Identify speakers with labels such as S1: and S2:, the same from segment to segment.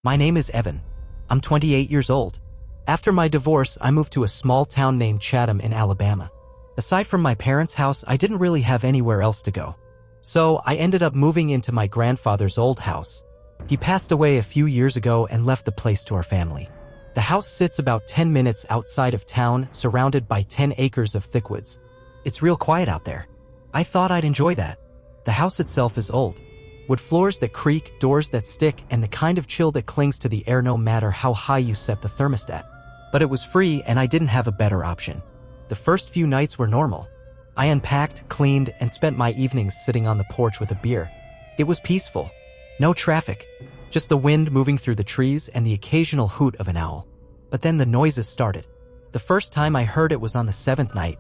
S1: My name is Evan. I'm 28 years old. After my divorce, I moved to a small town named Chatham in Alabama. Aside from my parents' house, I didn't really have anywhere else to go. So I ended up moving into my grandfather's old house. He passed away a few years ago and left the place to our family. The house sits about 10 minutes outside of town, surrounded by 10 acres of thick woods. It's real quiet out there. I thought I'd enjoy that. The house itself is old. Wood floors that creak, doors that stick, and the kind of chill that clings to the air no matter how high you set the thermostat. But it was free and I didn't have a better option. The first few nights were normal. I unpacked, cleaned, and spent my evenings sitting on the porch with a beer. It was peaceful. No traffic. Just the wind moving through the trees and the occasional hoot of an owl. But then the noises started. The first time I heard it was on the 7th night.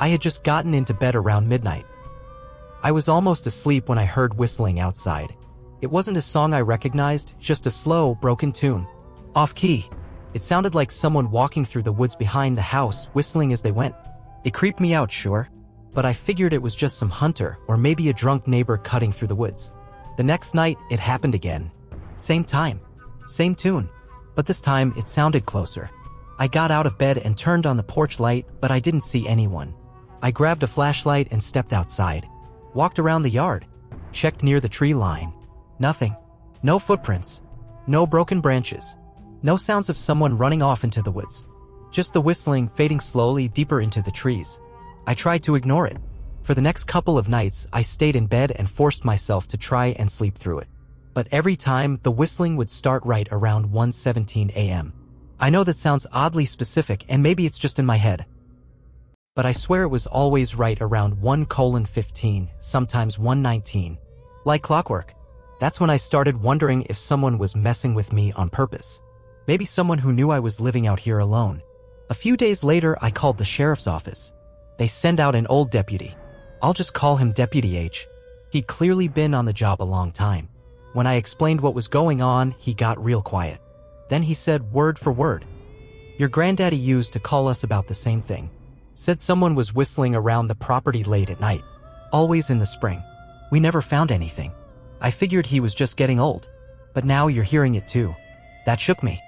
S1: I had just gotten into bed around midnight. I was almost asleep when I heard whistling outside. It wasn't a song I recognized, just a slow, broken tune. Off-key. It sounded like someone walking through the woods behind the house, whistling as they went. It creeped me out, sure, but I figured it was just some hunter or maybe a drunk neighbor cutting through the woods. The next night, it happened again. Same time, same tune, but this time it sounded closer. I got out of bed and turned on the porch light, but I didn't see anyone. I grabbed a flashlight and stepped outside. Walked around the yard. Checked near the tree line. Nothing. No footprints. No broken branches. No sounds of someone running off into the woods. Just the whistling fading slowly deeper into the trees. I tried to ignore it. For the next couple of nights, I stayed in bed and forced myself to try and sleep through it. But every time, the whistling would start right around 1:17 a.m. I know that sounds oddly specific and maybe it's just in my head. But I swear it was always right around 1:15, sometimes 1:19. Like clockwork. That's when I started wondering if someone was messing with me on purpose. Maybe someone who knew I was living out here alone. A few days later, I called the sheriff's office. They send out an old deputy. I'll just call him Deputy H. He'd clearly been on the job a long time. When I explained what was going on, he got real quiet. Then he said word for word. Your granddaddy used to call us about the same thing. Said someone was whistling around the property late at night. Always in the spring. We never found anything. I figured he was just getting old. But now you're hearing it too. That shook me.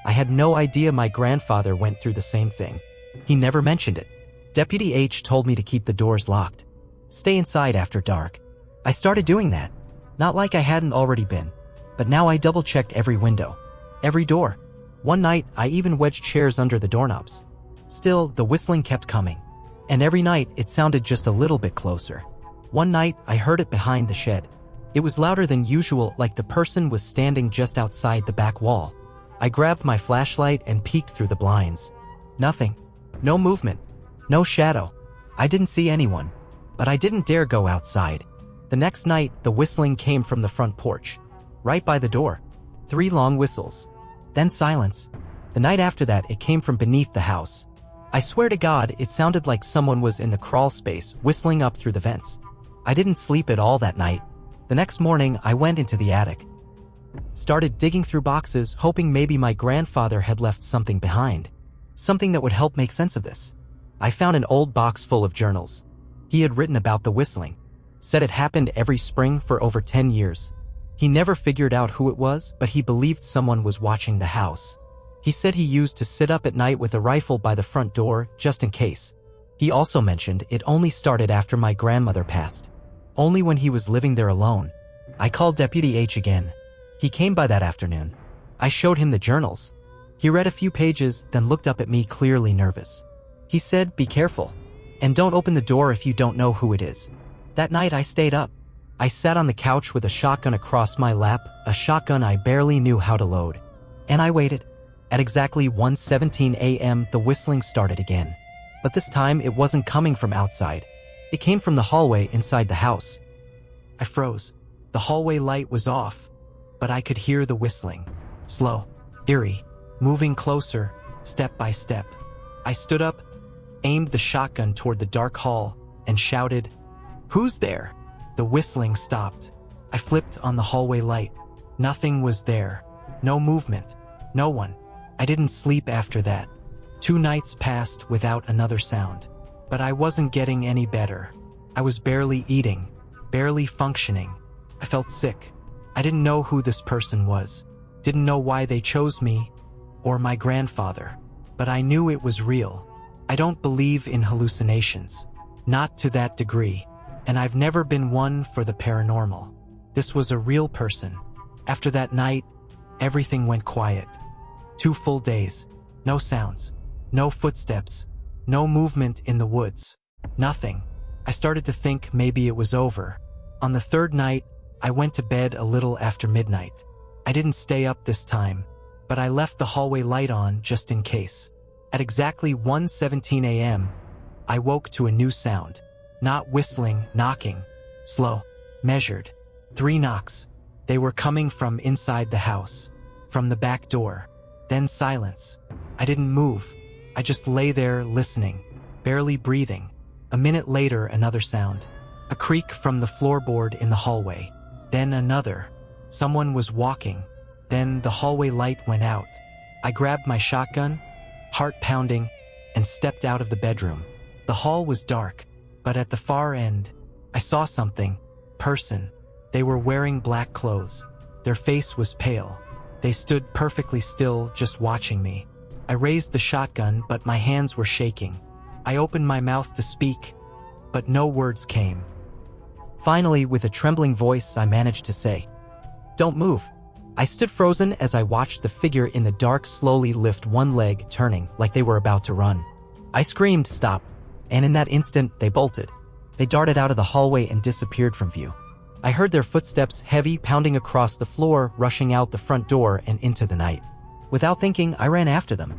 S1: I had no idea my grandfather went through the same thing. He never mentioned it. Deputy H told me to keep the doors locked. Stay inside after dark. I started doing that. Not like I hadn't already been. But now I double-checked every window. Every door. One night, I even wedged chairs under the doorknobs. Still, the whistling kept coming. And every night, it sounded just a little bit closer. One night, I heard it behind the shed. It was louder than usual, like the person was standing just outside the back wall. I grabbed my flashlight and peeked through the blinds. Nothing. No movement. No shadow. I didn't see anyone. But I didn't dare go outside. The next night, the whistling came from the front porch. Right by the door. 3 long whistles. Then silence. The night after that, it came from beneath the house. I swear to God, it sounded like someone was in the crawl space, whistling up through the vents. I didn't sleep at all that night. The next morning, I went into the attic. Started digging through boxes, hoping maybe my grandfather had left something behind. Something that would help make sense of this. I found an old box full of journals. He had written about the whistling. Said it happened every spring for over 10 years. He never figured out who it was, but he believed someone was watching the house. He said he used to sit up at night with a rifle by the front door, just in case. He also mentioned it only started after my grandmother passed. Only when he was living there alone. I called Deputy H again. He came by that afternoon. I showed him the journals. He read a few pages, then looked up at me clearly nervous. He said, "Be careful. And don't open the door if you don't know who it is." That night I stayed up. I sat on the couch with a shotgun across my lap, a shotgun I barely knew how to load. And I waited. At exactly 1:17 a.m., the whistling started again. But this time, it wasn't coming from outside. It came from the hallway inside the house. I froze. The hallway light was off, but I could hear the whistling. Slow, eerie, moving closer, step by step. I stood up, aimed the shotgun toward the dark hall, and shouted, "Who's there?" The whistling stopped. I flipped on the hallway light. Nothing was there. No movement. No one. I didn't sleep after that. 2 nights passed without another sound. But I wasn't getting any better. I was barely eating, barely functioning. I felt sick. I didn't know who this person was. Didn't know why they chose me or my grandfather, but I knew it was real. I don't believe in hallucinations, not to that degree, and I've never been one for the paranormal. This was a real person. After that night, everything went quiet. 2 full days, no sounds, no footsteps, no movement in the woods, nothing. I started to think maybe it was over. On the 3rd night, I went to bed a little after midnight. I didn't stay up this time, but I left the hallway light on just in case. At exactly 1:17 a.m., I woke to a new sound. Not whistling, knocking. Slow, measured. 3 knocks. They were coming from inside the house, from the back door. Then silence. I didn't move. I just lay there listening, barely breathing. A minute later, another sound. A creak from the floorboard in the hallway. Then another. Someone was walking. Then the hallway light went out. I grabbed my shotgun, heart pounding, and stepped out of the bedroom. The hall was dark, but at the far end, I saw something. Person. They were wearing black clothes. Their face was pale. They stood perfectly still, just watching me. I raised the shotgun, but my hands were shaking. I opened my mouth to speak, but no words came. Finally, with a trembling voice, I managed to say, "Don't move." I stood frozen as I watched the figure in the dark slowly lift one leg, turning like they were about to run. I screamed, "Stop!" And in that instant, they bolted. They darted out of the hallway and disappeared from view. I heard their footsteps, heavy, pounding across the floor, rushing out the front door and into the night. Without thinking, I ran after them.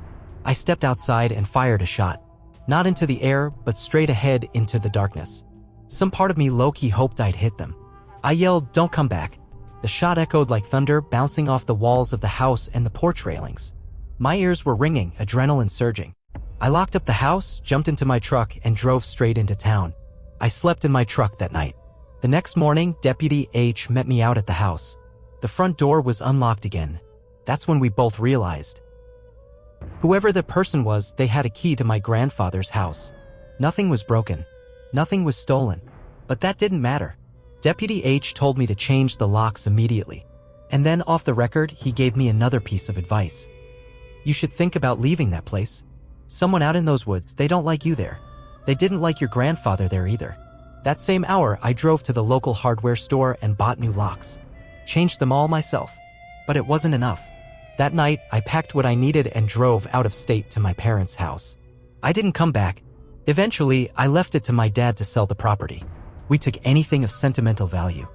S1: I stepped outside and fired a shot. Not into the air, but straight ahead into the darkness. Some part of me low-key hoped I'd hit them. I yelled, "Don't come back." The shot echoed like thunder, bouncing off the walls of the house and the porch railings. My ears were ringing, adrenaline surging. I locked up the house, jumped into my truck, and drove straight into town. I slept in my truck that night. The next morning, Deputy H met me out at the house. The front door was unlocked again. That's when we both realized. Whoever the person was, they had a key to my grandfather's house. Nothing was broken. Nothing was stolen. But that didn't matter. Deputy H told me to change the locks immediately. And then off the record, he gave me another piece of advice. You should think about leaving that place. Someone out in those woods, they don't like you there. They didn't like your grandfather there either. That same hour, I drove to the local hardware store and bought new locks. Changed them all myself. But it wasn't enough. That night, I packed what I needed and drove out of state to my parents' house. I didn't come back. Eventually, I left it to my dad to sell the property. We took anything of sentimental value.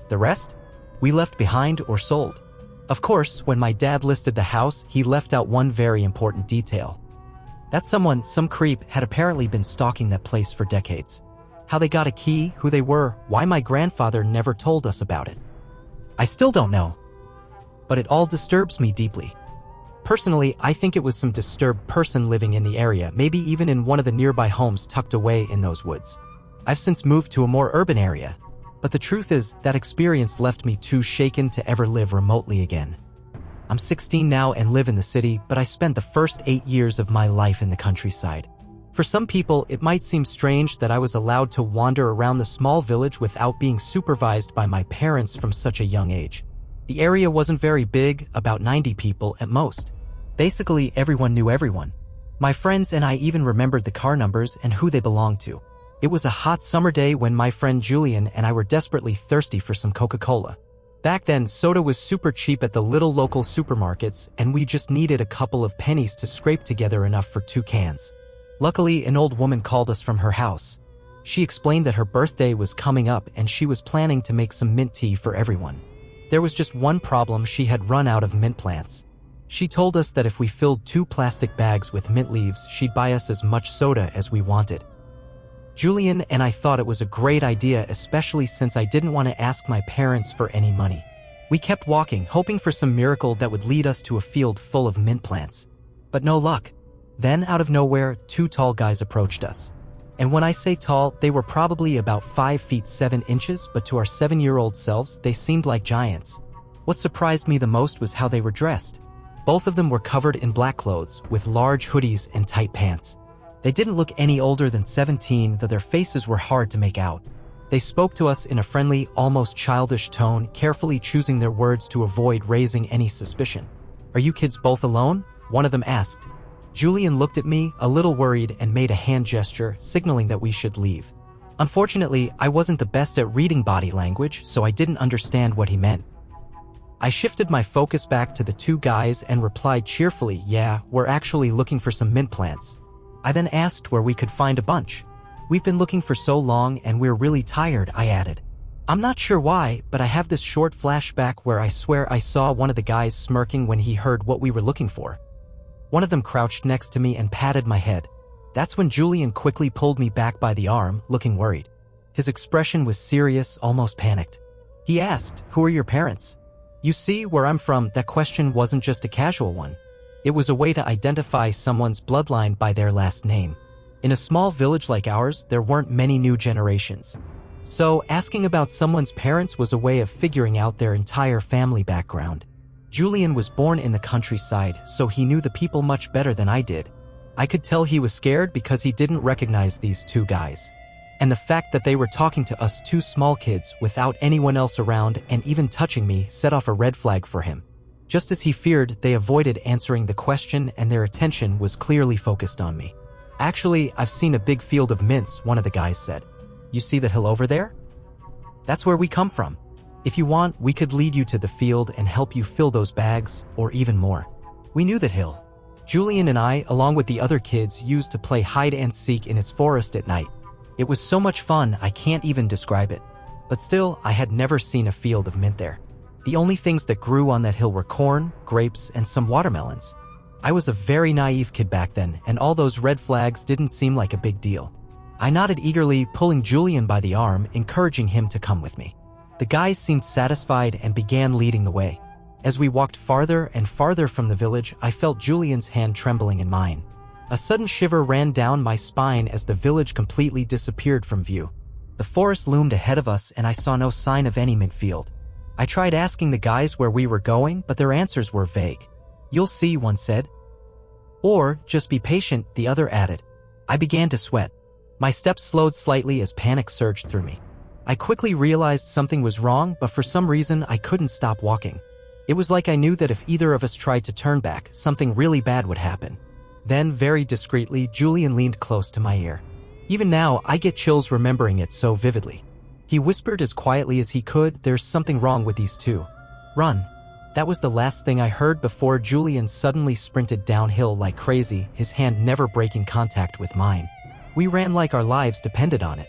S1: The rest? We left behind or sold. Of course, when my dad listed the house, he left out one very important detail. That someone, some creep, had apparently been stalking that place for decades. How they got a key, who they were, why my grandfather never told us about it. I still don't know. But it all disturbs me deeply. Personally, I think it was some disturbed person living in the area, maybe even in one of the nearby homes tucked away in those woods. I've since moved to a more urban area, but the truth is that experience left me too shaken to ever live remotely again. I'm 16 now and live in the city, but I spent the first 8 years of my life in the countryside. For some people, it might seem strange that I was allowed to wander around the small village without being supervised by my parents from such a young age. The area wasn't very big, about 90 people at most. Basically, everyone knew everyone. My friends and I even remembered the car numbers and who they belonged to. It was a hot summer day when my friend Julian and I were desperately thirsty for some Coca-Cola. Back then, soda was super cheap at the little local supermarkets, and we just needed a couple of pennies to scrape together enough for 2 cans. Luckily, an old woman called us from her house. She explained that her birthday was coming up and she was planning to make some mint tea for everyone. There was just one problem: she had run out of mint plants. She told us that if we filled 2 plastic bags with mint leaves, she'd buy us as much soda as we wanted. Julian and I thought it was a great idea, especially since I didn't want to ask my parents for any money. We kept walking, hoping for some miracle that would lead us to a field full of mint plants. But no luck. Then, out of nowhere, 2 tall guys approached us. And when I say tall, they were probably about 5 feet 7 inches, but to our 7-year-old selves, they seemed like giants. What surprised me the most was how they were dressed. Both of them were covered in black clothes, with large hoodies and tight pants. They didn't look any older than 17, though their faces were hard to make out. They spoke to us in a friendly, almost childish tone, carefully choosing their words to avoid raising any suspicion. "Are you kids both alone?" one of them asked. Julian looked at me, a little worried, and made a hand gesture, signaling that we should leave. Unfortunately, I wasn't the best at reading body language, so I didn't understand what he meant. I shifted my focus back to the two guys and replied cheerfully, "Yeah, we're actually looking for some mint plants." I then asked where we could find a bunch. "We've been looking for so long and we're really tired," I added. I'm not sure why, but I have this short flashback where I swear I saw one of the guys smirking when he heard what we were looking for. One of them crouched next to me and patted my head. That's when Julian quickly pulled me back by the arm, looking worried. His expression was serious, almost panicked. He asked, "Who are your parents?" You see, where I'm from, that question wasn't just a casual one. It was a way to identify someone's bloodline by their last name. In a small village like ours, there weren't many new generations. So, asking about someone's parents was a way of figuring out their entire family background. Julian was born in the countryside, so he knew the people much better than I did. I could tell he was scared because he didn't recognize these two guys. And the fact that they were talking to us two small kids without anyone else around and even touching me set off a red flag for him. Just as he feared, they avoided answering the question and their attention was clearly focused on me. "Actually, I've seen a big field of mints," one of the guys said. "You see that hill over there? That's where we come from. If you want, we could lead you to the field and help you fill those bags, or even more." We knew that hill. Julian and I, along with the other kids, used to play hide and seek in its forest at night. It was so much fun, I can't even describe it. But still, I had never seen a field of mint there. The only things that grew on that hill were corn, grapes, and some watermelons. I was a very naive kid back then, and all those red flags didn't seem like a big deal. I nodded eagerly, pulling Julian by the arm, encouraging him to come with me. The guys seemed satisfied and began leading the way. As we walked farther and farther from the village, I felt Julian's hand trembling in mine. A sudden shiver ran down my spine as the village completely disappeared from view. The forest loomed ahead of us and I saw no sign of any mint field. I tried asking the guys where we were going, but their answers were vague. "You'll see," one said. "Or, just be patient," the other added. I began to sweat. My steps slowed slightly as panic surged through me. I quickly realized something was wrong, but for some reason I couldn't stop walking. It was like I knew that if either of us tried to turn back, something really bad would happen. Then, very discreetly, Julian leaned close to my ear. Even now, I get chills remembering it so vividly. He whispered as quietly as he could, "There's something wrong with these two. Run." That was the last thing I heard before Julian suddenly sprinted downhill like crazy, his hand never breaking contact with mine. We ran like our lives depended on it.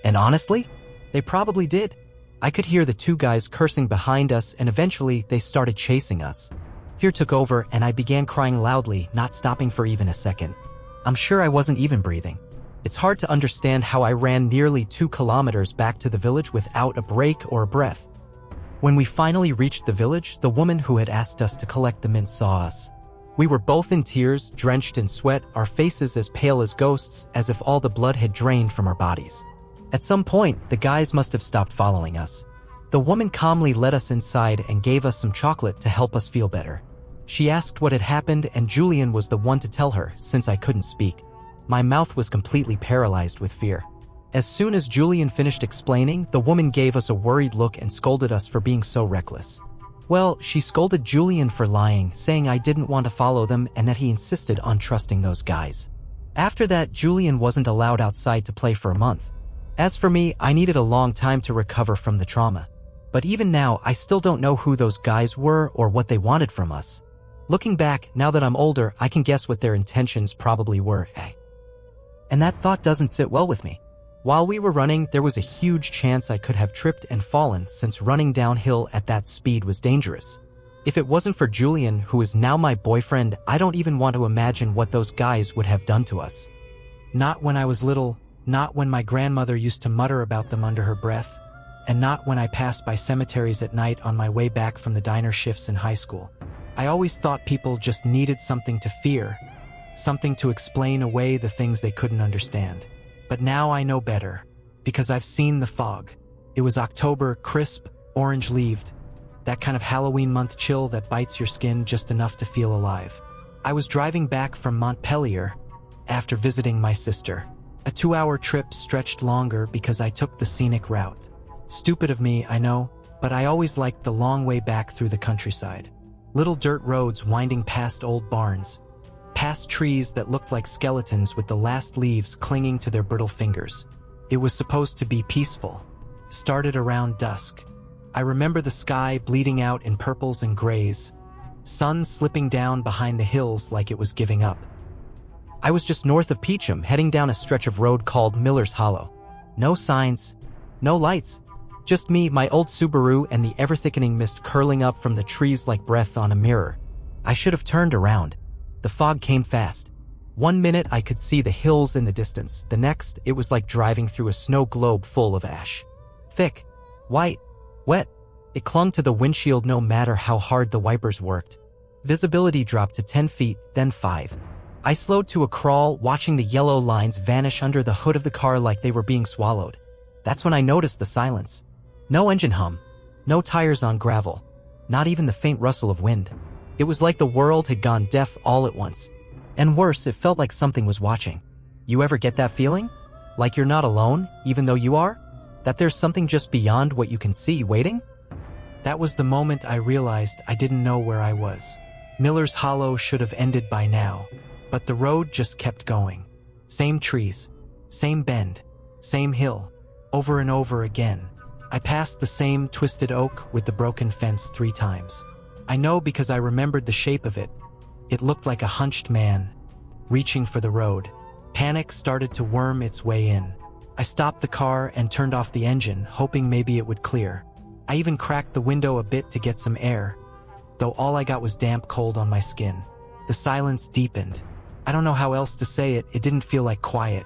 S1: And honestly, they probably did. I could hear the two guys cursing behind us and eventually they started chasing us. Fear took over and I began crying loudly, not stopping for even a second. I'm sure I wasn't even breathing. It's hard to understand how I ran nearly 2 kilometers back to the village without a break or a breath. When we finally reached the village, the woman who had asked us to collect the mint saw us. We were both in tears, drenched in sweat, our faces as pale as ghosts, as if all the blood had drained from our bodies. At some point, the guys must have stopped following us. The woman calmly led us inside and gave us some chocolate to help us feel better. She asked what had happened and Julian was the one to tell her, since I couldn't speak. My mouth was completely paralyzed with fear. As soon as Julian finished explaining, the woman gave us a worried look and scolded us for being so reckless. Well, she scolded Julian for lying, saying I didn't want to follow them and that he insisted on trusting those guys. After that, Julian wasn't allowed outside to play for a month. As for me, I needed a long time to recover from the trauma. But even now, I still don't know who those guys were or what they wanted from us. Looking back, now that I'm older, I can guess what their intentions probably were, And that thought doesn't sit well with me. While we were running, there was a huge chance I could have tripped and fallen since running downhill at that speed was dangerous. If it wasn't for Julian, who is now my boyfriend, I don't even want to imagine what those guys would have done to us. Not when I was little, not when my grandmother used to mutter about them under her breath, and not when I passed by cemeteries at night on my way back from the diner shifts in high school. I always thought people just needed something to fear, something to explain away the things they couldn't understand. But now I know better, because I've seen the fog. It was October, crisp, orange-leaved, that kind of Halloween month chill that bites your skin just enough to feel alive. I was driving back from Montpelier after visiting my sister. A 2-hour trip stretched longer because I took the scenic route. Stupid of me, I know, but I always liked the long way back through the countryside. Little dirt roads winding past old barns, past trees that looked like skeletons with the last leaves clinging to their brittle fingers. It was supposed to be peaceful. Started around dusk. I remember the sky bleeding out in purples and grays, sun slipping down behind the hills like it was giving up. I was just north of Peacham, heading down a stretch of road called Miller's Hollow. No signs, no lights. Just me, my old Subaru, and the ever-thickening mist curling up from the trees like breath on a mirror. I should have turned around. The fog came fast. 1 minute I could see the hills in the distance. The next, it was like driving through a snow globe full of ash. Thick, white, wet. It clung to the windshield no matter how hard the wipers worked. Visibility dropped to 10 feet, then 5. I slowed to a crawl, watching the yellow lines vanish under the hood of the car like they were being swallowed. That's when I noticed the silence. No engine hum, no tires on gravel, not even the faint rustle of wind. It was like the world had gone deaf all at once. And worse, it felt like something was watching. You ever get that feeling? Like you're not alone, even though you are? That there's something just beyond what you can see waiting? That was the moment I realized I didn't know where I was. Miller's Hollow should have ended by now, but the road just kept going. Same trees, same bend, same hill, over and over again. I passed the same twisted oak with the broken fence 3 times. I know because I remembered the shape of it. It looked like a hunched man, reaching for the road. Panic started to worm its way in. I stopped the car and turned off the engine, hoping maybe it would clear. I even cracked the window a bit to get some air, though all I got was damp cold on my skin. The silence deepened. I don't know how else to say it, it didn't feel like quiet.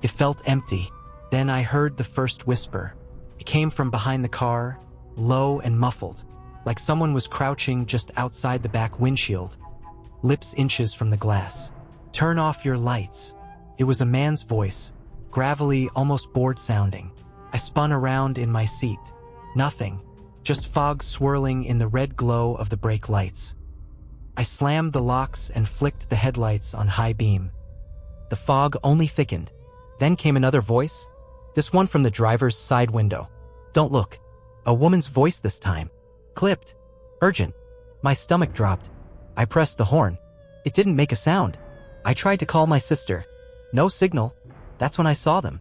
S1: It felt empty. Then I heard the first whisper. It came from behind the car, low and muffled, like someone was crouching just outside the back windshield, lips inches from the glass. Turn off your lights. It was a man's voice, gravelly, almost bored sounding. I spun around in my seat. Nothing, just fog swirling in the red glow of the brake lights. I slammed the locks and flicked the headlights on high beam. The fog only thickened. Then came another voice. This one from the driver's side window. Don't look. A woman's voice this time. Clipped. Urgent. My stomach dropped. I pressed the horn. It didn't make a sound. I tried to call my sister. No signal. That's when I saw them.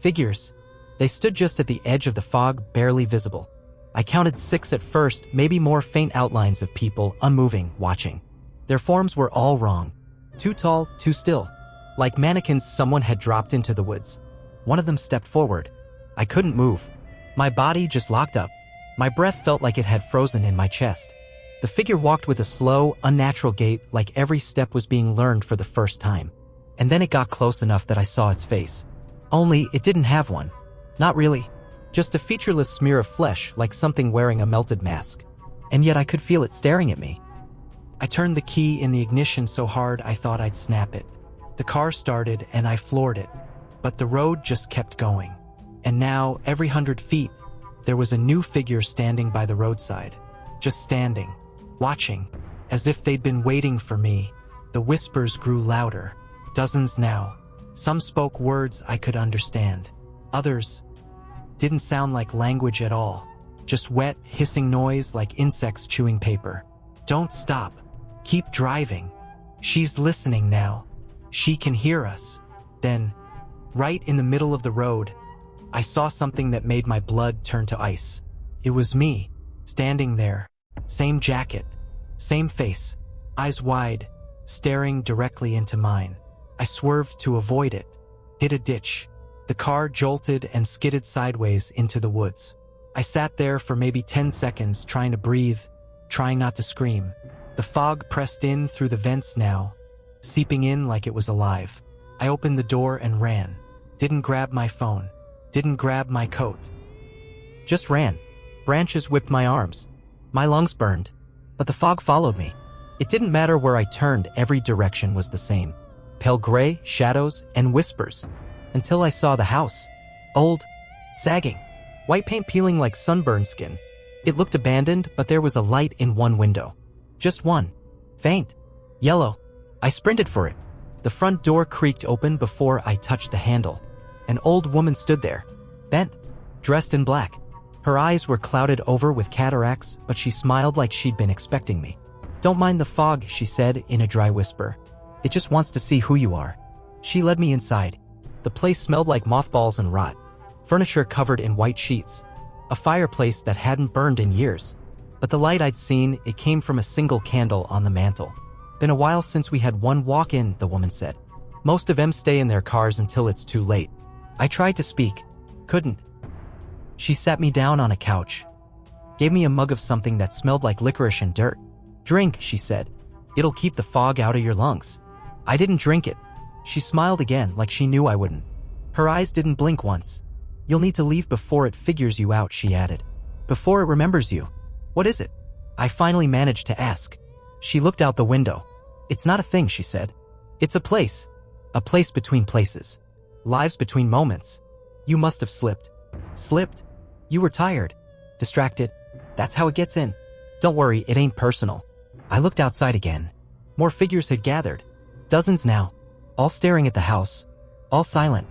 S1: Figures. They stood just at the edge of the fog, barely visible. I counted 6 at first, maybe more, faint outlines of people, unmoving, watching. Their forms were all wrong. Too tall, too still. Like mannequins someone had dropped into the woods. One of them stepped forward. I couldn't move. My body just locked up. My breath felt like it had frozen in my chest. The figure walked with a slow, unnatural gait, like every step was being learned for the first time. And then it got close enough that I saw its face. Only, it didn't have one. Not really. Just a featureless smear of flesh, like something wearing a melted mask. And yet I could feel it staring at me. I turned the key in the ignition so hard I thought I'd snap it. The car started and I floored it. But the road just kept going. And now, every 100 feet, there was a new figure standing by the roadside. Just standing, watching, as if they'd been waiting for me. The whispers grew louder. Dozens now. Some spoke words I could understand. Others didn't sound like language at all. Just wet, hissing noise like insects chewing paper. Don't stop. Keep driving. She's listening now. She can hear us. Then, right in the middle of the road, I saw something that made my blood turn to ice. It was me, standing there. Same jacket, same face, eyes wide, staring directly into mine. I swerved to avoid it, hit a ditch. The car jolted and skidded sideways into the woods. I sat there for maybe 10 seconds trying to breathe, trying not to scream. The fog pressed in through the vents now, seeping in like it was alive. I opened the door and ran. Didn't grab my phone. Didn't grab my coat. Just ran. Branches whipped my arms. My lungs burned. But the fog followed me. It didn't matter where I turned, every direction was the same. Pale gray, shadows, and whispers. Until I saw the house. Old, sagging, white paint peeling like sunburned skin. It looked abandoned, but there was a light in one window. Just one. Faint. Yellow. I sprinted for it. The front door creaked open before I touched the handle. An old woman stood there, bent, dressed in black. Her eyes were clouded over with cataracts, but she smiled like she'd been expecting me. "Don't mind the fog," she said in a dry whisper. "It just wants to see who you are." She led me inside. The place smelled like mothballs and rot. Furniture covered in white sheets. A fireplace that hadn't burned in years. But the light I'd seen, it came from a single candle on the mantel. "Been a while since we had one walk-in," the woman said. "Most of them stay in their cars until it's too late." I tried to speak. Couldn't. She sat me down on a couch. Gave me a mug of something that smelled like licorice and dirt. "Drink," she said. "It'll keep the fog out of your lungs." I didn't drink it. She smiled again like she knew I wouldn't. Her eyes didn't blink once. "You'll need to leave before it figures you out," she added. "Before it remembers you." "What is it?" I finally managed to ask. She looked out the window. "It's not a thing," she said. "It's a place. A place between places. Lives between moments. You must have slipped." "Slipped? You were tired. Distracted. That's how it gets in. Don't worry, it ain't personal." I looked outside again. More figures had gathered. Dozens now. All staring at the house. All silent.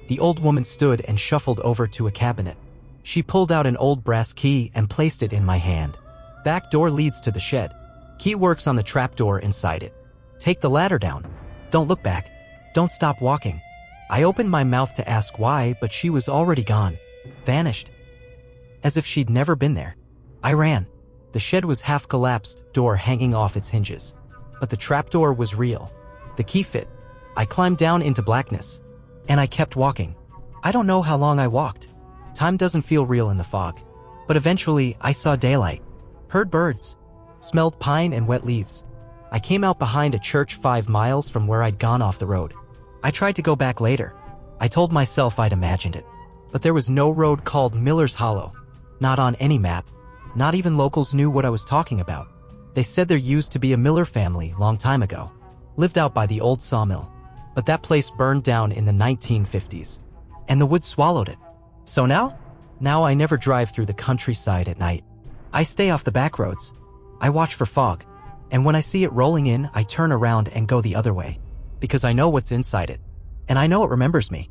S1: The old woman stood and shuffled over to a cabinet. She pulled out an old brass key and placed it in my hand. "Back door leads to the shed. Key works on the trapdoor inside it. Take the ladder down. Don't look back. Don't stop walking." I opened my mouth to ask why, but she was already gone. Vanished. As if she'd never been there. I ran. The shed was half collapsed, door hanging off its hinges. But the trapdoor was real. The key fit. I climbed down into blackness. And I kept walking. I don't know how long I walked. Time doesn't feel real in the fog. But eventually, I saw daylight. Heard birds. Smelled pine and wet leaves. I came out behind a church 5 miles from where I'd gone off the road. I tried to go back later. I told myself I'd imagined it. But there was no road called Miller's Hollow. Not on any map. Not even locals knew what I was talking about. They said there used to be a Miller family long time ago. Lived out by the old sawmill. But that place burned down in the 1950s. And the woods swallowed it. So now? Now I never drive through the countryside at night. I stay off the backroads. I watch for fog. And when I see it rolling in, I turn around and go the other way. Because I know what's inside it. And I know it remembers me.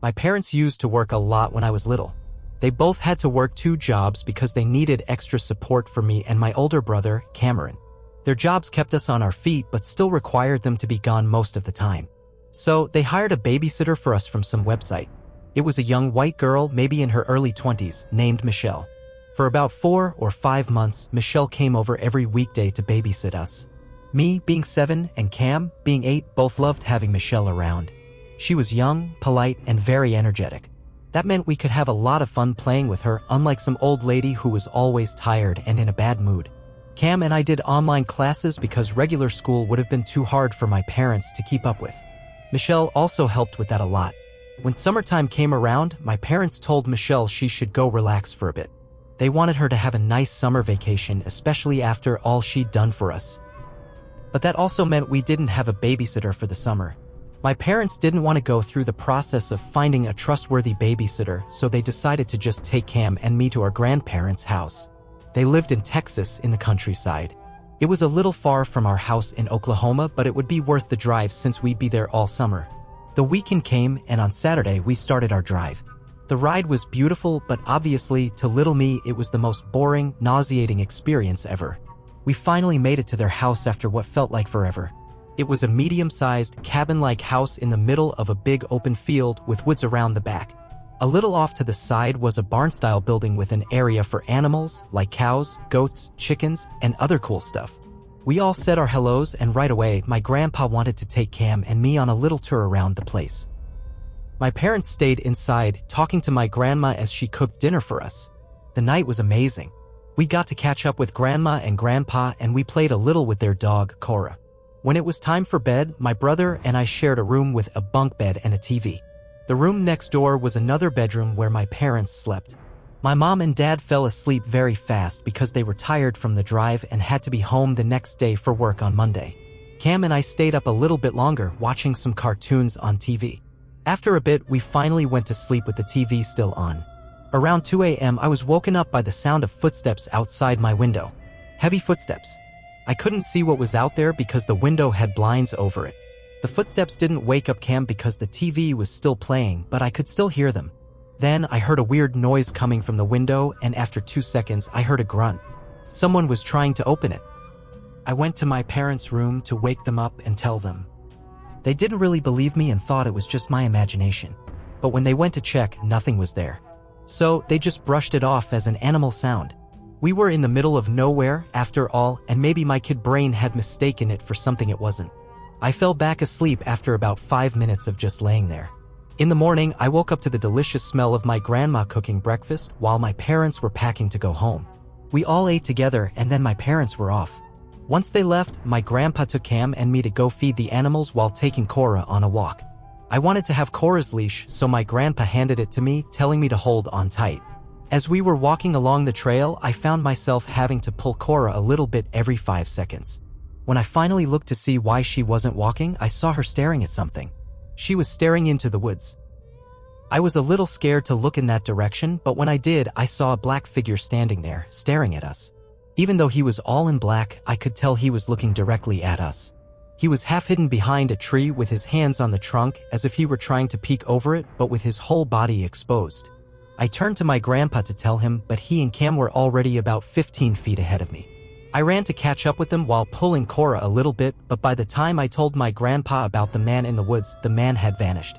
S1: My parents used to work a lot when I was little. They both had to work 2 jobs because they needed extra support for me and my older brother, Cameron. Their jobs kept us on our feet but still required them to be gone most of the time. So they hired a babysitter for us from some website. It was a young white girl, maybe in her early 20s, named Michelle. For about 4 or 5 months, Michelle came over every weekday to babysit us. Me, being 7, and Cam, being 8, both loved having Michelle around. She was young, polite, and very energetic. That meant we could have a lot of fun playing with her, unlike some old lady who was always tired and in a bad mood. Cam and I did online classes because regular school would have been too hard for my parents to keep up with. Michelle also helped with that a lot. When summertime came around, my parents told Michelle she should go relax for a bit. They wanted her to have a nice summer vacation, especially after all she'd done for us. But that also meant we didn't have a babysitter for the summer. My parents didn't want to go through the process of finding a trustworthy babysitter, so they decided to just take Cam and me to our grandparents' house. They lived in Texas in the countryside. It was a little far from our house in Oklahoma, but it would be worth the drive since we'd be there all summer. The weekend came, and on Saturday we started our drive. The ride was beautiful, but obviously, to little me, it was the most boring, nauseating experience ever. We finally made it to their house after what felt like forever. It was a medium-sized, cabin-like house in the middle of a big open field with woods around the back. A little off to the side was a barn-style building with an area for animals, like cows, goats, chickens, and other cool stuff. We all said our hellos, and right away, my grandpa wanted to take Cam and me on a little tour around the place. My parents stayed inside, talking to my grandma as she cooked dinner for us. The night was amazing. We got to catch up with Grandma and Grandpa, and we played a little with their dog, Cora. When it was time for bed, my brother and I shared a room with a bunk bed and a TV. The room next door was another bedroom where my parents slept. My mom and dad fell asleep very fast because they were tired from the drive and had to be home the next day for work on Monday. Cam and I stayed up a little bit longer watching some cartoons on TV. After a bit, we finally went to sleep with the TV still on. Around 2 a.m., I was woken up by the sound of footsteps outside my window. Heavy footsteps. I couldn't see what was out there because the window had blinds over it. The footsteps didn't wake up Cam because the TV was still playing, but I could still hear them. Then I heard a weird noise coming from the window, and after 2 seconds I heard a grunt. Someone was trying to open it. I went to my parents' room to wake them up and tell them. They didn't really believe me and thought it was just my imagination. But when they went to check, nothing was there. So they just brushed it off as an animal sound. We were in the middle of nowhere, after all, and maybe my kid brain had mistaken it for something it wasn't. I fell back asleep after about 5 minutes of just laying there. In the morning, I woke up to the delicious smell of my grandma cooking breakfast while my parents were packing to go home. We all ate together and then my parents were off. Once they left, my grandpa took Cam and me to go feed the animals while taking Cora on a walk. I wanted to have Cora's leash, so my grandpa handed it to me, telling me to hold on tight. As we were walking along the trail, I found myself having to pull Cora a little bit every 5 seconds. When I finally looked to see why she wasn't walking, I saw her staring at something. She was staring into the woods. I was a little scared to look in that direction, but when I did, I saw a black figure standing there, staring at us. Even though he was all in black, I could tell he was looking directly at us. He was half hidden behind a tree with his hands on the trunk as if he were trying to peek over it, but with his whole body exposed. I turned to my grandpa to tell him, but he and Cam were already about 15 feet ahead of me. I ran to catch up with them while pulling Cora a little bit, but by the time I told my grandpa about the man in the woods, the man had vanished.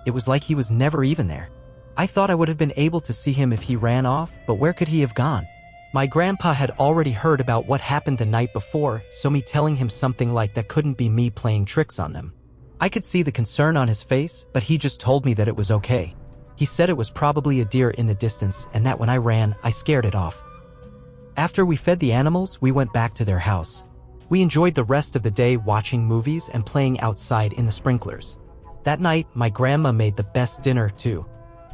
S1: It was like he was never even there. I thought I would have been able to see him if he ran off, but where could he have gone? My grandpa had already heard about what happened the night before, so me telling him something like that couldn't be me playing tricks on them. I could see the concern on his face, but he just told me that it was okay. He said it was probably a deer in the distance and that when I ran, I scared it off. After we fed the animals, we went back to their house. We enjoyed the rest of the day watching movies and playing outside in the sprinklers. That night, my grandma made the best dinner too.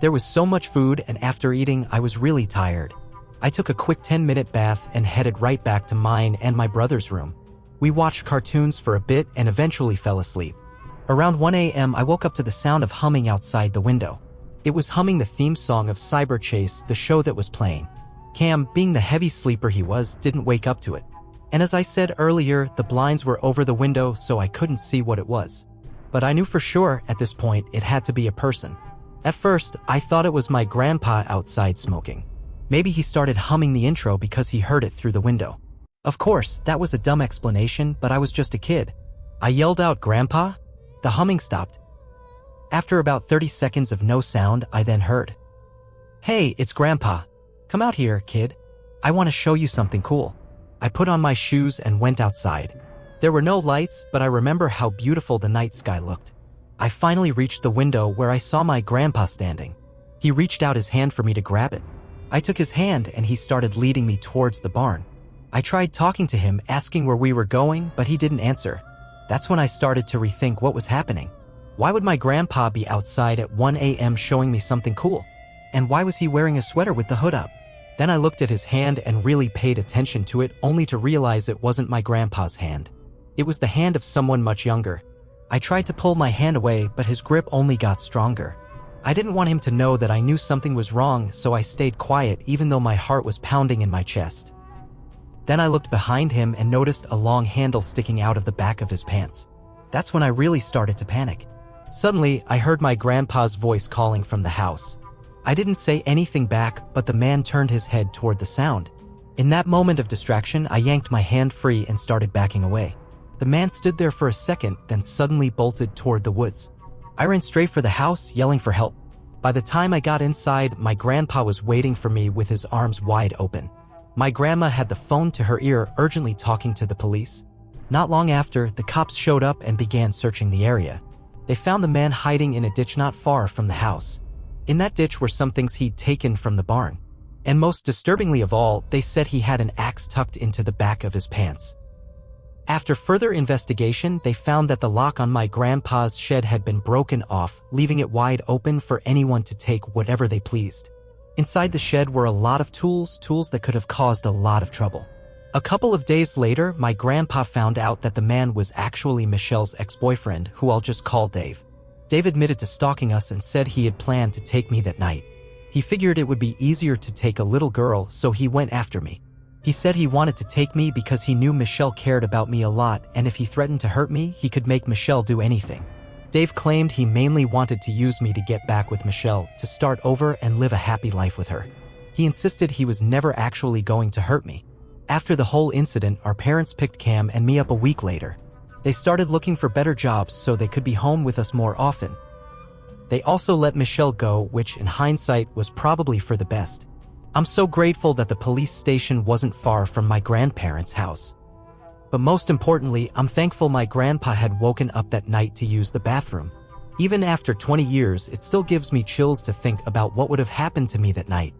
S1: There was so much food, and after eating, I was really tired. I took a quick 10-minute bath and headed right back to mine and my brother's room. We watched cartoons for a bit and eventually fell asleep. Around 1 a.m. I woke up to the sound of humming outside the window. It was humming the theme song of Cyber Chase, the show that was playing. Cam, being the heavy sleeper he was, didn't wake up to it. And as I said earlier, the blinds were over the window so I couldn't see what it was. But I knew for sure, at this point, it had to be a person. At first, I thought it was my grandpa outside smoking. Maybe he started humming the intro because he heard it through the window. Of course, that was a dumb explanation, but I was just a kid. I yelled out, "Grandpa?" The humming stopped. After about 30 seconds of no sound, I then heard, "Hey, it's Grandpa. Come out here, kid. I want to show you something cool." I put on my shoes and went outside. There were no lights, but I remember how beautiful the night sky looked. I finally reached the window where I saw my grandpa standing. He reached out his hand for me to grab it. I took his hand and he started leading me towards the barn. I tried talking to him, asking where we were going, but he didn't answer. That's when I started to rethink what was happening. Why would my grandpa be outside at 1 a.m. showing me something cool? And why was he wearing a sweater with the hood up? Then I looked at his hand and really paid attention to it, only to realize it wasn't my grandpa's hand. It was the hand of someone much younger. I tried to pull my hand away, but his grip only got stronger. I didn't want him to know that I knew something was wrong, so I stayed quiet even though my heart was pounding in my chest. Then I looked behind him and noticed a long handle sticking out of the back of his pants. That's when I really started to panic. Suddenly, I heard my grandpa's voice calling from the house. I didn't say anything back, but the man turned his head toward the sound. In that moment of distraction, I yanked my hand free and started backing away. The man stood there for a second, then suddenly bolted toward the woods. I ran straight for the house, yelling for help. By the time I got inside, my grandpa was waiting for me with his arms wide open. My grandma had the phone to her ear, urgently talking to the police. Not long after, the cops showed up and began searching the area. They found the man hiding in a ditch not far from the house. In that ditch were some things he'd taken from the barn. And most disturbingly of all, they said he had an axe tucked into the back of his pants. After further investigation, they found that the lock on my grandpa's shed had been broken off, leaving it wide open for anyone to take whatever they pleased. Inside the shed were a lot of tools that could have caused a lot of trouble. A couple of days later, my grandpa found out that the man was actually Michelle's ex-boyfriend, who I'll just call Dave. Dave admitted to stalking us and said he had planned to take me that night. He figured it would be easier to take a little girl, so he went after me. He said he wanted to take me because he knew Michelle cared about me a lot, and if he threatened to hurt me, he could make Michelle do anything. Dave claimed he mainly wanted to use me to get back with Michelle, to start over and live a happy life with her. He insisted he was never actually going to hurt me. After the whole incident, our parents picked Cam and me up a week later. They started looking for better jobs so they could be home with us more often. They also let Michelle go, which in hindsight was probably for the best. I'm so grateful that the police station wasn't far from my grandparents' house. But most importantly, I'm thankful my grandpa had woken up that night to use the bathroom. Even after 20 years, it still gives me chills to think about what would have happened to me that night.